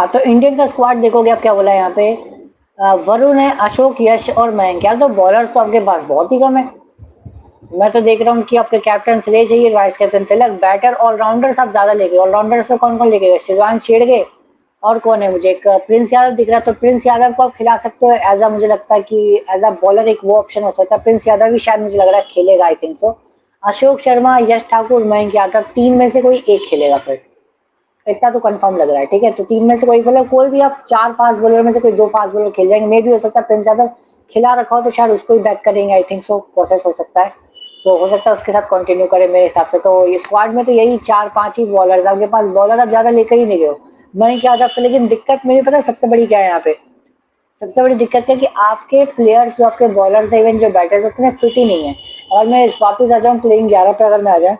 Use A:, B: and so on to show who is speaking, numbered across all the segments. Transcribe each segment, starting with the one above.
A: हाँ, तो इंडियन का स्क्वाड देखोगे आप क्या बोला है यहाँ पे, वरुण है, अशोक, यश और मयंक। यार तो बॉलर्स तो आपके पास बहुत ही कम है। मैं तो देख रहा हूँ कि आपके captain Shreyas Iyer, vice captain Tilak, batter allrounders आप ज्यादा लेके। ऑलराउंडर्स में कौन कौन लेके गए, शिवान शेरगे और कौन है, मुझे एक प्रिंस यादव दिख रहा है। तो प्रिंस यादव को आप खिला सकते हो एज अ, मुझे लगता है कि एज अ बॉलर एक वो ऑप्शन हो सकता है। प्रिंस यादव भी शायद मुझे लग रहा है खेलेगा, I think so. Ashok Sharma, Yash Thakur, Mayank Yadav, तीन में से कोई एक खेलेगा फिर, इतना तो कंफर्म लग रहा है। ठीक है, तो तीन में से कोई, मतलब कोई भी आप चार फास्ट बॉलर में से कोई दो फास्ट बॉलर खेल जाएंगे। मे भी हो सकता है प्रिंस यादव खिला रखा हो तो शायद उसको ही बैक करेंगे, आई थिंक सो, प्रोसेस हो सकता है। तो हो सकता है उसके साथ कंटिन्यू करें मेरे हिसाब से। तो ये स्क्वाड में तो यही चार पांच ही बॉलर आपके पास, बॉलर आप ज्यादा लेकर ही नहीं गए हो मयंक यादव पे। लेकिन दिक्कत मेरी पता है सबसे बड़ी क्या है यहाँ पे, सबसे बड़ी दिक्कत है कि आपके प्लेयर्स जो आपके बॉलर्स है, इवन जो बैटर्स होते हैं, फिट ही नहीं है। और मैं इस वापस आ जाऊँ प्लेइंग 11 पे, अगर मैं आ जाए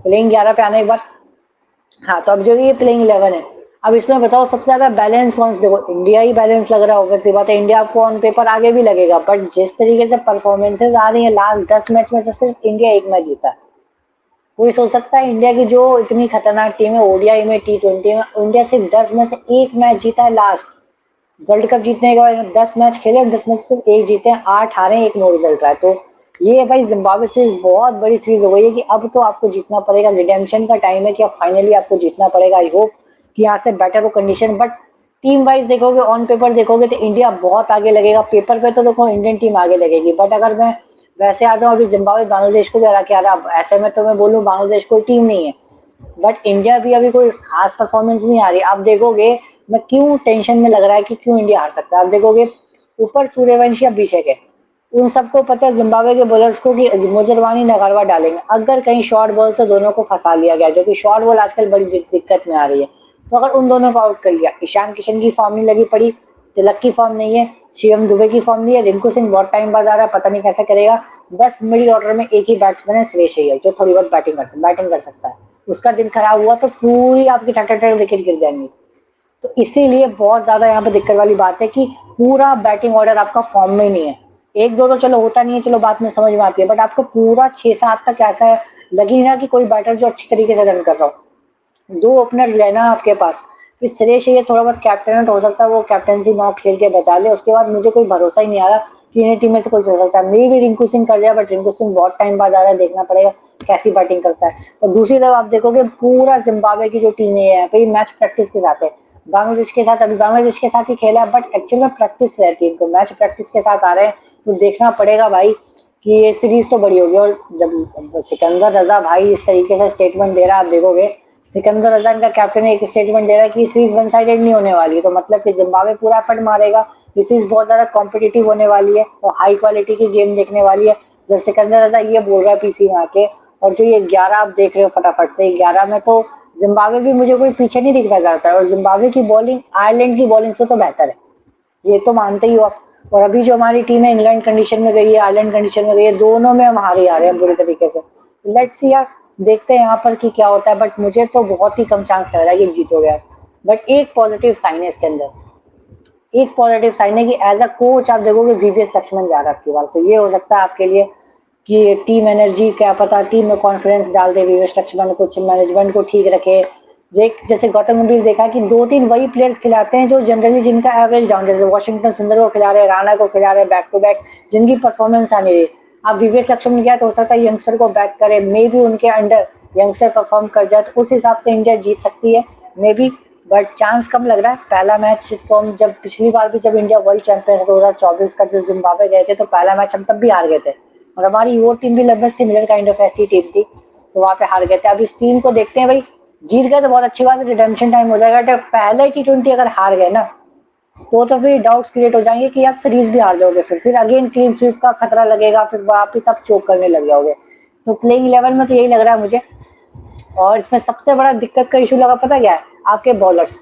A: प्लेइंग 11 पे आने एक बार। हाँ, तो अब जो ये प्लेइंग 11 है, अब इसमें बताओ सबसे ज्यादा बैलेंस कौन सा। देखो इंडिया ही बैलेंस लग रहा है, ऑब्वियसली बात है। इंडिया आपको ऑन पेपर आगे भी लगेगा, बट जिस तरीके से परफॉर्मेंसेज आ रही है, लास्ट 10 मैच में से सिर्फ इंडिया एक मैच जीता है। कोई सोच सकता है इंडिया की जो इतनी खतरनाक टीम है, ओडीआई में, T20 में, इंडिया सिर्फ 10 में से एक मैच जीता है लास्ट वर्ल्ड कप जीतने के बाद। 10 मैच खेले, 10 में से सिर्फ एक जीते हैं, 8 हारे, एक नो रिजल्ट रहा है। तो ये भाई जिम्बाब्वे सीरीज बहुत बड़ी सीरीज हो गई है कि अब तो आपको जीतना पड़ेगा। रिडेम्पशन का टाइम है कि अब फाइनली आपको जीतना पड़ेगा। आई होप कि यहाँ से बेटर हो कंडीशन, बट टीम वाइज देखोगे, ऑन पेपर देखोगे तो इंडिया बहुत आगे लगेगा। पेपर पे तो देखो इंडियन टीम आगे लगेगी, बट अगर मैं वैसे आ जाऊँ, अभी जिम्बाब्वे बांग्लादेश को भी हरा के आ रहा है। ऐसे में तो मैं बोलूँ बांग्लादेश कोई टीम नहीं है, बट इंडिया भी अभी कोई खास परफॉर्मेंस नहीं आ रही। आप देखोगे मैं क्यों टेंशन में लग रहा है कि क्यों इंडिया हार सकता है। आप देखोगे ऊपर सूर्यवंशी, अभिषेक है, उन सबको पता है जिम्बाब्वे के बॉलर्स को कि मुजरवानी नगारवा डालेंगे अगर कहीं शॉर्ट बॉल से दोनों को फंसा लिया गया, जो कि शॉर्ट बॉल आजकल बड़ी दिक्कत में आ रही है। तो अगर उन दोनों को आउट कर लिया, ईशान किशन की फॉर्म नहीं लगी पड़ी, तिलक की फॉर्म नहीं है, शिवम दुबे की फॉर्म नहीं है, रिंकू सिंह बहुत टाइम बाद आ रहा है, पता नहीं कैसे करेगा। बस मिडिल ऑर्डर में एक ही बैट्समैन है, श्रेयस अय्यर, जो थोड़ी बहुत बैटिंग कर सकता है। उसका दिन खराब हुआ तो पूरी आपकी 30 विकेट गिर जाएंगी। तो इसीलिए बहुत ज्यादा यहाँ पे दिक्कत वाली बात है कि पूरा बैटिंग ऑर्डर आपका फॉर्म में ही नहीं है। एक दो तो चलो होता नहीं है, चलो बात में समझ में आती है, बट आपको पूरा 6-7 तक ऐसा है, लगी ना कि कोई बैटर जो अच्छी तरीके से रन कर रहा हो। दो ओपनर्स गए ना आपके पास, फिर श्रेयस अय्यर थोड़ा बहुत कैप्टन है तो हो सकता है वो कैप्टनसी नॉक खेल के बचा ले। उसके बाद मुझे कोई भरोसा ही नहीं आ रहा कि इन्हें टीम में से कोई चल सकता है। मे भी रिंकू सिंह कर जाए, बट रिंकू सिंह बहुत टाइम बाद आ रहा है, देखना पड़ेगा कैसी बैटिंग करता है। और दूसरी तरफ आप देखोगे पूरा जिम्बाब्वे की जो टीम है, भाई मैच प्रैक्टिस के साथ है। बांग्लादेश के साथ अभी बांग्लादेश के साथ ही खेला है, बट एक्चुअल में प्रैक्टिस रहती है, इनको मैच प्रैक्टिस के साथ आ रहे हैं। तो देखना पड़ेगा भाई कि ये सीरीज तो बड़ी होगी। और जब सिकंदर रजा भाई इस तरीके से स्टेटमेंट दे रहा है, आप देखोगे सिकंदर रजा का कैप्टन एक स्टेटमेंट दे रहा है कि सीरीज वन साइडेड नहीं होने वाली है, तो मतलब कि जिम्बाब्वे पूरा एफर्ट मारेगा। ये सीरीज बहुत ज्यादा कॉम्पिटिटिव होने वाली है और हाई क्वालिटी की गेम देखने वाली है। जब सिकंदर रजा ये बोल रहा है पीसी में आके, और जो ये 11 आप देख रहे हो फटाफट से, 11 में तो जिम्बाब्वे भी मुझे कोई पीछे नहीं दिखना चाहता है। और जिम्बाब्वे की बॉलिंग आयरलैंड की बॉलिंग से तो बेहतर है, ये तो मानते ही हो आप। और अभी जो हमारी टीम है इंग्लैंड कंडीशन में गई है, आयरलैंड कंडीशन में गई है, दोनों में हम हारे आ रहे हैं बुरी तरीके से। लेट्स सी यार, देखते हैं यहाँ पर कि क्या होता है, बट मुझे तो बहुत ही कम चांस लग रहा है कि जीतोगे यार। बट एक पॉजिटिव साइन है इसके अंदर, एक पॉजिटिव साइन है कि एज अ कोच आप देखोगे वीवीएस लक्ष्मण जा रहा है आपकी बार। तो ये हो सकता है आपके लिए कि टीम एनर्जी, क्या पता टीम में कॉन्फिडेंस डाल दे वीवीएस लक्ष्मण, कुछ मैनेजमेंट को ठीक रखे। जैसे गौतम गंभीर देखा कि 2-3 वही प्लेयर्स खिलाते हैं जो जनरली जिनका एवरेज डाउन, जैसे वॉशिंगटन सुंदर को खिला रहे हैं, राणा को खिला रहे हैं बैक टू बैक, जिनकी परफॉर्मेंस आनी रही। अब विवेक लक्ष्मण ने किया तो हो सकता है यंगस्टर को बैक करे, मे बी उनके अंडर यंगस्टर परफॉर्म कर जाए, तो उस हिसाब से इंडिया जीत सकती है मे बी। बट चांस कम लग रहा है। पहला मैच तो हम जब पिछली बार भी जब इंडिया वर्ल्ड चैंपियन है 2024 का, जिस जिम्बाब्वे गए थे, तो पहला मैच हम तब भी हार गए थे और हमारी वो टीम भी लगभग सिमिलर काइंड ऑफ ऐसी टीम थी, तो वहां पे हार गए थे। अब इस टीम को देखते हैं भाई, जीत गए तो बहुत अच्छी बात है, रिडेम्पशन टाइम हो जाएगा। तो पहले T20 अगर हार गए ना, तो फिर डाउट्स क्रिएट हो जाएंगे कि आप सीरीज भी हार जाओगे, फिर अगेन क्लीन स्वीप का खतरा लगेगा, फिर वापिस आप चोक करने लग जाओगे। तो प्लेइंग 11 में तो यही लग रहा है मुझे। और इसमें सबसे बड़ा दिक्कत का इशू लगा पता क्या है, आपके बॉलर्स।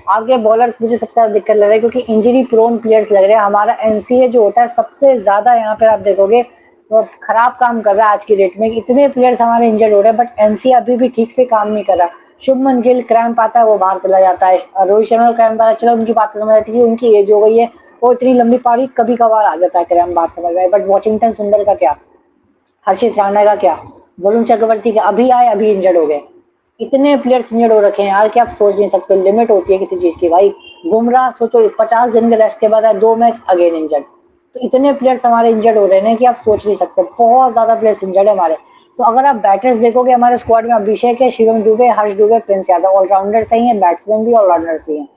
A: आपके बॉलर्स मुझे सबसे ज्यादा दिक्कत लग रही है, क्योंकि इंजरी प्रोन प्लेयर्स लग रहे हैं। हमारा एनसीए जो होता है सबसे ज्यादा यहाँ पे आप देखोगे वो खराब काम कर रहा है आज की डेट में। इतने प्लेयर्स हमारे इंजर्ड हो रहे हैं, बट एनसीए अभी भी ठीक से काम नहीं कर रहा। शुभमन गिल क्रैम्प आता है वो बाहर चला जाता है, रोहित शर्मा का क्रैम्प आता, चलो उनकी बात तो समझ आती है कि उनकी एज हो गई है, वो इतनी लंबी पारी कभी कभार आ जाता है क्रैम्प, बात समझ में। बट वॉशिंगटन सुंदर का क्या, हर्षित राणा का क्या, वरुण चक्रवर्ती का अभी आए अभी इंजर्ड हो गए। इतने प्लेयर्स इंजर्ड हो रखे हैं यार कि आप सोच नहीं सकते, लिमिट होती है किसी चीज की भाई। बुमराह सोचो 50 दिन के रेस्ट के बाद है 2 मैच अगेन इंजर्ड। तो इतने प्लेयर्स हमारे इंजर्ड हो रहे हैं कि आप सोच नहीं सकते, बहुत ज्यादा प्लेयर्स इंजर्ड है हमारे। तो अगर आप बैटर्स देखोगे हमारे स्क्वाड में अभिषेक है, शिवम दुबे, हर्ष दुबे, प्रिंस यादव ऑलराउंडर सही है, बैट्समैन भी ऑलराउंडर्स भी हैं।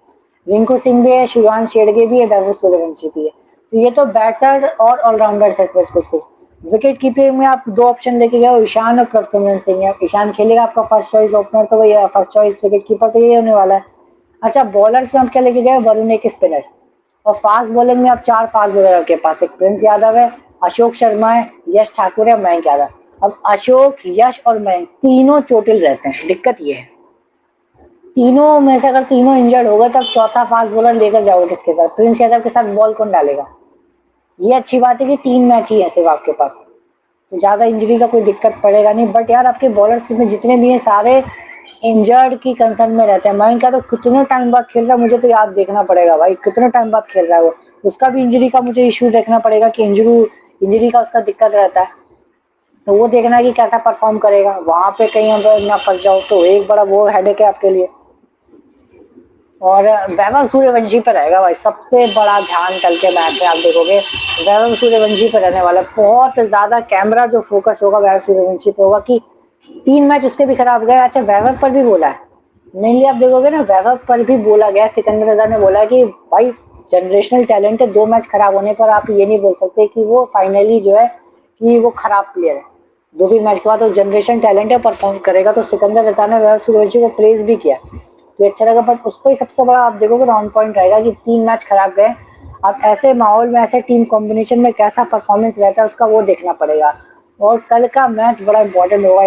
A: रिंकू सिंह भी है, शिवान शेड़गे भी है, वैभव सूर्यवंशी भी है। तो ये तो बैट्सर और ऑलराउंडर्स है बस कुछ कुछ। विकेट कीपिंग में आप दो ऑप्शन लेके गए हो, ईशान और प्रभसिमरन सिंह है। ईशान खेलेगा आपका फर्स्ट चॉइस ओपनर, तो वही फर्स्ट चॉइस विकेट कीपर तो यही होने वाला है। अच्छा बॉलर्स में आप क्या लेके गए, वरुण एक स्पिनर। और फास्ट बॉलिंग में आप 4 फास्ट बॉलर आपके पास, एक प्रिंस यादव है, अशोक शर्मा है, यश ठाकुर है, मयंक यादव। अब अशोक, यश और मयंक तीनों चोटिल रहते हैं, दिक्कत ये है। तीनों में से अगर तीनों इंजर्ड हो गए तब चौथा फास्ट बॉलर लेकर जाओगे किसके साथ, प्रिंस यादव के साथ बॉल कौन डालेगा। ये अच्छी बात है कि 3 मैच ही है सिर्फ आपके पास, तो ज्यादा इंजरी का कोई दिक्कत पड़ेगा नहीं। बट यार आपके बॉलर्स में जितने भी हैं सारे इंजर्ड की कंसर्न में रहते हैं। मयंक यादव कितने टाइम बाद खेल रहा है मुझे तो याद देखना पड़ेगा भाई, कितने टाइम बाद खेल रहा है वो। उसका भी इंजरी का मुझे इशू देखना पड़ेगा कि इंजरी का उसका दिक्कत रहता है, तो वो देखना है कि कैसा परफॉर्म करेगा। वहां पे कहीं हम ना फंस जाओ तो एक बड़ा वो हेडेक है आपके लिए। और वैभव सूर्यवंशी पर रहेगा भाई सबसे बड़ा ध्यान कल के मैच में, आप देखोगे वैभव सूर्यवंशी पर रहने वाला। बहुत ज्यादा कैमरा जो फोकस होगा वैभव सूर्यवंशी पे होगा कि 3 मैच उसके भी खराब गए। अच्छा वैभव पर भी बोला है, मेनली आप देखोगे ना वैभव पर भी बोला गया, सिकंदर रजा ने बोला कि भाई जनरेशनल टैलेंट है, 2 मैच खराब होने पर आप ये नहीं बोल सकते कि वो फाइनली जो है कि वो खराब प्लेयर है। 2-3 मैच के बाद वो जनरेशन टैलेंट है, परफॉर्म करेगा। तो सिकंदर रजा ने वैभव सूर्यवंशी को प्रेज भी किया, तो अच्छा लगा। बट उसको ही सबसे बड़ा आप देखोगे राउंड पॉइंट रहेगा कि 3 मैच खराब गए। अब ऐसे माहौल में ऐसे टीम कॉम्बिनेशन में कैसा परफॉर्मेंस रहता है उसका वो देखना पड़ेगा। और कल का मैच बड़ा इंपॉर्टेंट होगा।